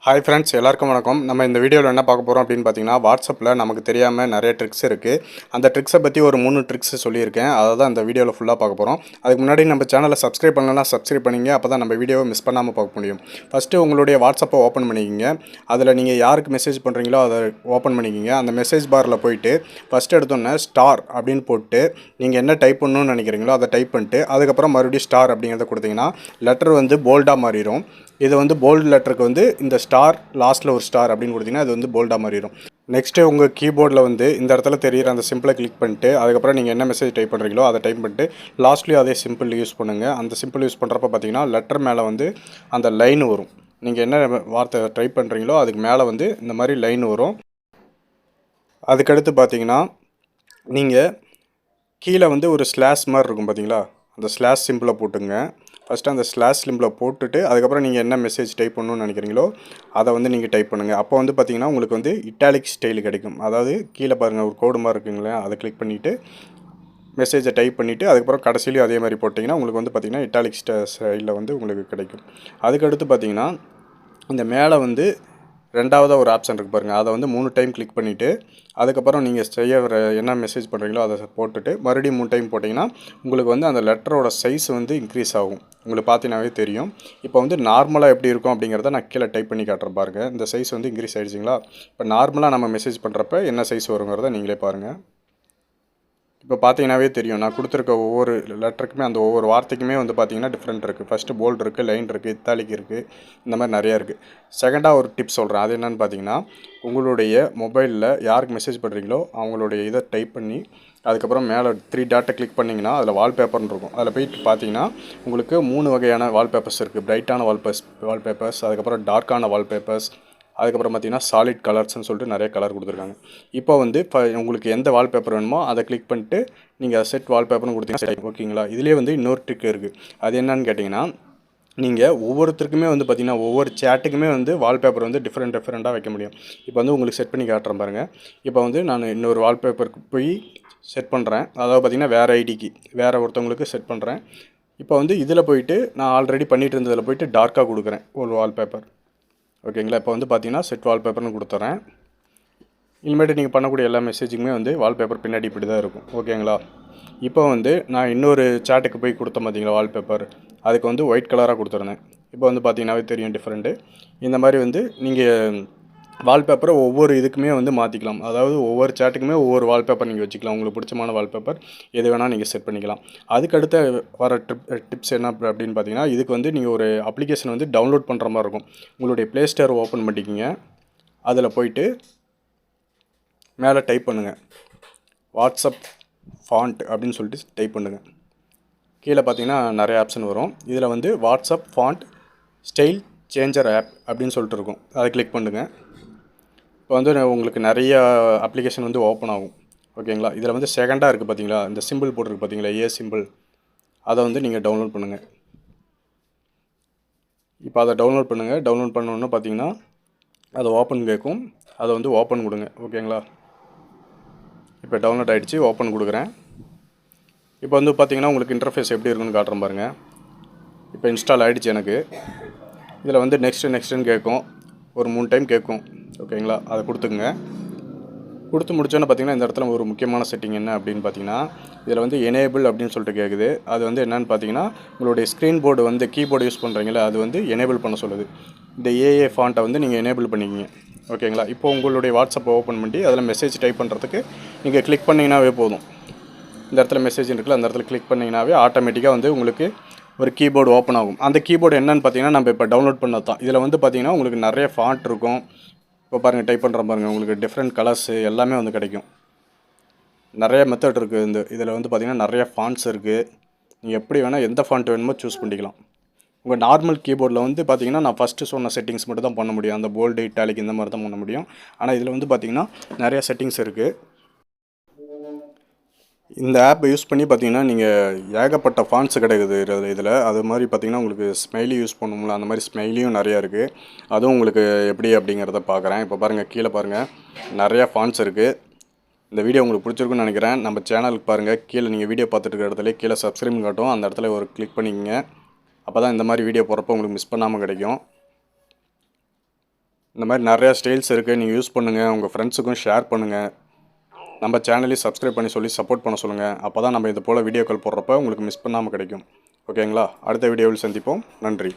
Hi friends, எல்லாருக்கும் வணக்கம். நம்ம இந்த வீடியோவில் என்ன பார்க்க போகிறோம் அப்படின்னு பார்த்தீங்கன்னா, வாட்ஸ்அப்பில் நமக்கு தெரியாமல் நிறைய ட்ரிக்ஸ் இருக்குது. அந்த ட்ரிக்ஸை பற்றி ஒரு 3 ட்ரிக்ஸ் சொல்லியிருக்கேன். அதை தான் இந்த வீடியோவில் ஃபுல்லாக பார்க்க போகிறோம். அதுக்கு முன்னாடி நம்ம சேனலை சப்ஸ்கிரைப் பண்ணலன்னா சப்ஸ்கிரைப் பண்ணிங்க. அப்போ தான் நம்ம வீடியோவை மிஸ் பண்ணாமல் பார்க்க முடியும். ஃபஸ்ட்டு உங்களுடைய வாட்ஸ்அப்பை ஓப்பன் பண்ணிக்கிங்க. அதில் நீங்கள் யாருக்கு மெசேஜ் பண்ணுறீங்களோ அதை ஓப்பன் பண்ணிக்கிங்க. அந்த மெசேஜ் பாரில் போயிட்டு ஃபஸ்ட்டு எடுத்தோன்னே ஸ்டார் அப்படின்னு போட்டு நீங்கள் என்ன டைப் பண்ணணும்னு நினைக்கிறீங்களோ அதை டைப் பண்ணிட்டு அதுக்கப்புறம் மறுபடியும் ஸ்டார் அப்படிங்கிறத கொடுத்தீங்கன்னா லெட்டர் வந்து போல்டாக மாறிடும். இது வந்து போல்டு லெட்டருக்கு வந்து இந்த ஸ்டார் லாஸ்ட்டில் ஒரு ஸ்டார் அப்படின்னு கொடுத்தீங்கன்னா அது வந்து போல்டாக மாறிடும். நெக்ஸ்ட்டு உங்கள் கீபோர்டில் வந்து இந்த இடத்துல தெரியிற அந்த சிம்பிளை கிளிக் பண்ணிட்டு அதுக்கப்புறம் நீங்கள் என்ன மெசேஜ் டைப் பண்ணுறீங்களோ அதை டைப் பண்ணிட்டு லாஸ்ட்லேயும் அதே சிம்பிள் யூஸ் பண்ணுங்கள். அந்த சிம்பிள் யூஸ் பண்ணுறப்ப பார்த்தீங்கன்னா லெட்டர் மேலே வந்து அந்த லைன் வரும். நீங்கள் என்ன வார்த்தை டைப் பண்ணுறீங்களோ அதுக்கு மேலே வந்து இந்த மாதிரி லைன் வரும். அதுக்கடுத்து பார்த்தீங்கன்னா நீங்கள் கீழே வந்து ஒரு ஸ்லாஷ் மாதிரி இருக்கும் பார்த்தீங்களா, அந்த ஸ்லாஷ் சிம்பிளை போட்டுங்க. ஃபஸ்ட்டு அந்த ஸ்லாஷ் சிம்பிளை போட்டுட்டு அதுக்கப்புறம் நீங்கள் என்ன மெசேஜ் டைப் பண்ணணும்னு நினைக்கிறீங்களோ அதை வந்து நீங்கள் டைப் பண்ணுங்கள். அப்போ வந்து பார்த்தீங்கன்னா உங்களுக்கு வந்து இட்டாலிக் ஸ்டைல் கிடைக்கும். அதாவது கீழே பாருங்கள் ஒரு கோடு மாதிரி இருக்குங்களே, அதை கிளிக் பண்ணிவிட்டு மெசேஜை டைப் பண்ணிவிட்டு அதுக்கப்புறம் கடைசிலையும் அதே மாதிரி போட்டிங்கன்னா உங்களுக்கு வந்து பார்த்திங்கன்னா இட்டாலிக் ஸ்டைலில் வந்து உங்களுக்கு கிடைக்கும். அதுக்கடுத்து பார்த்திங்கன்னா இந்த மேலே வந்து ரெண்டாவதாக ஒரு ஆப்ஷன் இருக்குது பாருங்கள், அதை வந்து 3 டைம் கிளிக் பண்ணிவிட்டு அதுக்கப்புறம் நீங்கள் செய்ய என்ன மெசேஜ் பண்ணுறீங்களோ அதை போட்டுட்டு மறுபடியும் 3 டைம் போட்டிங்கன்னா உங்களுக்கு வந்து அந்த லெட்டரோட சைஸ் வந்து இன்க்ரீஸ் ஆகும். உங்களுக்கு பார்த்தீங்கன்னாவே தெரியும். இப்போ வந்து நார்மலாக எப்படி இருக்கும் அப்படிங்கிறத நான் கீழே டைப் பண்ணி காட்டுறேன் பாருங்கள். இந்த சைஸ் வந்து இன்க்ரீஸ் ஆகிடுச்சிங்களா. இப்போ நார்மலாக நம்ம மெசேஜ் பண்ணுறப்ப என்ன சைஸ் வருங்கிறத நீங்களே பாருங்கள். இப்போ பார்த்தீங்கன்னாவே தெரியும், நான் கொடுத்துருக்க ஒவ்வொரு லெட்டருக்குமே அந்த ஒவ்வொரு வார்த்தைக்குமே வந்து பார்த்தீங்கன்னா டிஃப்ரெண்ட் இருக்குது. ஃபஸ்ட்டு போல்டு இருக்குது, லைன் இருக்குது, இத்தாலிக் இருக்குது, இந்த மாதிரி நிறையா இருக்குது. செகண்டாக ஒரு டிப்ஸ் சொல்கிறேன். அது என்னென்னு பார்த்தீங்கன்னா, உங்களுடைய மொபைலில் யாருக்கு மெசேஜ் பண்ணுறீங்களோ அவங்களுடைய இதை டைப் பண்ணி அதுக்கப்புறம் மேலே 3 டாட்டை கிளிக் பண்ணிங்கன்னா அதில் வால்பேப்பர்னு இருக்கும். அதில் போயிட்டு பார்த்தீங்கன்னா உங்களுக்கு 3 வகையான வால்பேப்பர்ஸ் இருக்குது. பிரைட்டான வால்பேப்பர்ஸ், அதுக்கப்புறம் டார்க்கான வால்பேப்பர்ஸ், அதுக்கப்புறம் பார்த்தீங்கன்னா சாலிட் கலர்ஸ்னு சொல்லிட்டு நிறைய கலர் கொடுத்துருக்காங்க. இப்போ வந்து உங்களுக்கு எந்த வால்பேப்பர் வேணுமோ அதை கிளிக் பண்ணிட்டு நீங்கள் செட் வால்பேப்பர்னு கொடுத்தீங்கன்னா ஓகேங்களா. இதுலேயே வந்து இன்னொரு ட்ரிக் இருக்குது. அது என்னன்னு கேட்டிங்கன்னா, நீங்கள் ஒவ்வொருத்தருக்குமே வந்து பார்த்திங்கன்னா ஒவ்வொரு சேட்டுக்குமே வந்து வால்பேப்பர் வந்து டிஃப்ரெண்ட்டாக வைக்க முடியும். இப்போ வந்து உங்களுக்கு செட் பண்ணி காட்டுறேன் பாருங்கள். இப்போ வந்து நான் இன்னொரு வால்பேப்பருக்கு போய் செட் பண்ணுறேன். அதாவது பார்த்திங்கன்னா வேறு ஐடிக்கு வேறு ஒருத்தவங்களுக்கு செட் பண்ணுறேன். இப்போ வந்து இதில் போயிட்டு நான் ஆல்ரெடி பண்ணிகிட்டு இருந்ததில் போயிட்டு டார்க்காக கொடுக்குறேன் ஒரு வால்பேப்பர். ஓகேங்களா. இப்போ வந்து பார்த்தீங்கன்னா செட் வால்பேப்பர்னு கொடுத்துறேன். இனிமேட்டு நீங்கள் பண்ணக்கூடிய எல்லா மெசேஜுக்குமே வந்து வால்பேப்பர் பின்னாடி இப்படி தான் இருக்கும். ஓகேங்களா. இப்போ வந்து நான் இன்னொரு சேட்டுக்கு போய் கொடுத்தேன் பார்த்தீங்களா வால்பேப்பர், அதுக்கு வந்து ஒயிட் கலராக கொடுத்துருந்தேன். இப்போ வந்து பார்த்தீங்கன்னாவே தெரியும் டிஃப்ரெண்ட்டு. இந்த மாதிரி வந்து நீங்கள் வால்பேப்பரை ஒவ்வொரு இதுக்குமே வந்து மாற்றிக்கலாம். அதாவது ஒவ்வொரு சேட்டுக்குமே ஒவ்வொரு வால்பேப்பர் நீங்கள் வச்சுக்கலாம். உங்களுக்கு பிடிச்சமான வால்பேப்பர் எது வேணால் நீங்கள் செட் பண்ணிக்கலாம். அதுக்கடுத்த வர டிப்ஸ் என்ன அப்படின்னு பார்த்தீங்கன்னா, இதுக்கு வந்து நீங்கள் ஒரு அப்ளிகேஷன் வந்து டவுன்லோட் பண்ணுற மாதிரி இருக்கும். உங்களுடைய ப்ளே ஸ்டோர் ஓப்பன் பண்ணிக்கிங்க. அதில் போயிட்டு மேலே டைப் பண்ணுங்கள் வாட்ஸ்அப் ஃபாண்ட் அப்படின்னு சொல்லிட்டு டைப் பண்ணுங்கள். கீழே பார்த்தீங்கன்னா நிறைய ஆப்ஷன் வரும். இதில் வந்து WhatsApp font style changer app அப்படின்னு சொல்லிட்டு இருக்கும். அதை கிளிக் பண்ணுங்கள். இப்போ வந்து உங்களுக்கு நிறைய அப்ளிகேஷன் வந்து ஓப்பன் ஆகும். ஓகேங்களா. இதில் வந்து செகண்டாக இருக்குது பார்த்தீங்களா, இந்த சிம்பிள் போட்டிருக்கு பார்த்தீங்களா, ஏ சிம்பிள், அதை வந்து நீங்கள் டவுன்லோட் பண்ணுங்கள். இப்போ அதை டவுன்லோட் பண்ணுங்கள். டவுன்லோட் பண்ணோன்னு பார்த்தீங்கன்னா அதை ஓப்பன் கேட்கும். அதை வந்து ஓப்பன் கொடுங்க. ஓகேங்களா. இப்போ டவுன்லோட் ஆகிடுச்சு. ஓப்பன் கொடுக்குறேன். இப்போ வந்து பார்த்தீங்கன்னா உங்களுக்கு இன்டர்ஃபேஸ் எப்படி இருக்குன்னு காட்டுறேன் பாருங்கள். இப்போ இன்ஸ்டால் ஆகிடுச்சு எனக்கு. இதில் வந்து நெக்ஸ்ட்டுன்னு கேட்கும். ஒரு 3 டைம் கேட்கும். ஓகேங்களா. அதை கொடுத்துக்குங்க. கொடுத்து முடிச்சோன்னே பார்த்தீங்கன்னா இந்த இடத்துல ஒரு முக்கியமான செட்டிங் என்ன அப்படின்னு பார்த்தீங்கன்னா, இதில் வந்து எனேபிள் அப்படின்னு சொல்லிட்டு கேட்குது. அது வந்து என்னென்னு பார்த்தீங்கன்னா, உங்களுடைய ஸ்க்ரீன் போர்டு வந்து கீபோர்டு யூஸ் பண்ணுறீங்களா, அது வந்து எனேபிள் பண்ண சொல்லுது. இந்த ஏஏ ஃபாண்ட்டை வந்து நீங்கள் எனேபிள் பண்ணிக்கிங்க. ஓகேங்களா. இப்போ உங்களுடைய வாட்ஸ்அப்பை ஓப்பன் பண்ணி அதில் மெசேஜ் டைப் பண்ணுறதுக்கு நீங்கள் கிளிக் பண்ணிங்கனாவே போதும். இந்த இடத்துல மெசேஜ் இருக்குல்ல, அந்த இடத்துல கிளிக் பண்ணிங்கனாவே ஆட்டோமேட்டிக்காக வந்து உங்களுக்கு ஒரு கீபோர்டு ஓப்பன் ஆகும். அந்த கீபோர்டு என்னென்னு பார்த்தீங்கன்னா நம்ம இப்போ டவுன்லோட் பண்ணது தான். இதில் வந்து பார்த்தீங்கன்னா உங்களுக்கு நிறைய ஃபாண்ட் இருக்கும். இப்போ பாருங்கள், டைப் பண்ணுற பாருங்கள், உங்களுக்கு டிஃப்ரெண்ட் கலர்ஸு எல்லாமே வந்து கிடைக்கும். நிறைய மெத்தட் இருக்குது. இதில் வந்து பார்த்திங்கன்னா நிறைய ஃபாண்ட்ஸ் இருக்குது. நீங்கள் எப்படி வேணால் எந்த ஃபாண்ட் வேணுமோ சூஸ் பண்ணிக்கலாம். உங்கள் நார்மல் கீபோர்டில் வந்து பார்த்திங்கன்னா நான் ஃபஸ்ட்டு சொன்ன செட்டிங்ஸ் மட்டும் தான் பண்ண முடியும். அந்த போல்டு, இட்டாலிக் இந்த மாதிரி தான் பண்ண முடியும். ஆனால் இதில் வந்து பார்த்திங்கன்னா நிறையா செட்டிங்ஸ் இருக்குது. இந்த ஆப்பை யூஸ் பண்ணி பார்த்தீங்கன்னா நீங்கள் ஏகப்பட்ட ஃபாண்ட்ஸ் கிடைக்குது இதில். அது மாதிரி பார்த்திங்கன்னா உங்களுக்கு ஸ்மைலி யூஸ் பண்ணுவோம்ல, அந்த மாதிரி ஸ்மைலியும் நிறையா இருக்குது. அதுவும் உங்களுக்கு எப்படி அப்படிங்கிறத பார்க்குறேன். இப்போ பாருங்கள், கீழே பாருங்கள், நிறையா ஃபாண்ட்ஸ் இருக்குது. இந்த வீடியோ உங்களுக்கு பிடிச்சிருக்குன்னு நினைக்கிறேன். நம்ம சேனலுக்கு பாருங்கள், கீழே நீங்கள் வீடியோ பார்த்துட்டு இருக்கிற இடத்துல கீழே சப்ஸ்கிரைப் காட்டும். அந்த இடத்துல ஒரு கிளிக் பண்ணிக்கங்க. அப்போ தான் இந்த மாதிரி வீடியோ போகிறப்போ உங்களுக்கு மிஸ் பண்ணாமல் கிடைக்கும். இந்த மாதிரி நிறையா ஸ்டைல்ஸ் இருக்குது, நீங்கள் யூஸ் பண்ணுங்கள், உங்கள் ஃப்ரெண்ட்ஸுக்கும் ஷேர் பண்ணுங்கள். நம்ம சேனலையும் சப்ஸ்கிரைப் பண்ணி சொல்லி சப்போர்ட் பண்ண சொல்லுங்கள். அப்போ தான் நம்ம இது போல் வீடியோக்கள் போடுறப்ப உங்களுக்கு மிஸ் பண்ணாமல் கிடைக்கும். ஓகேங்களா? அடுத்த வீடியோவில் சந்திப்போம். நன்றி.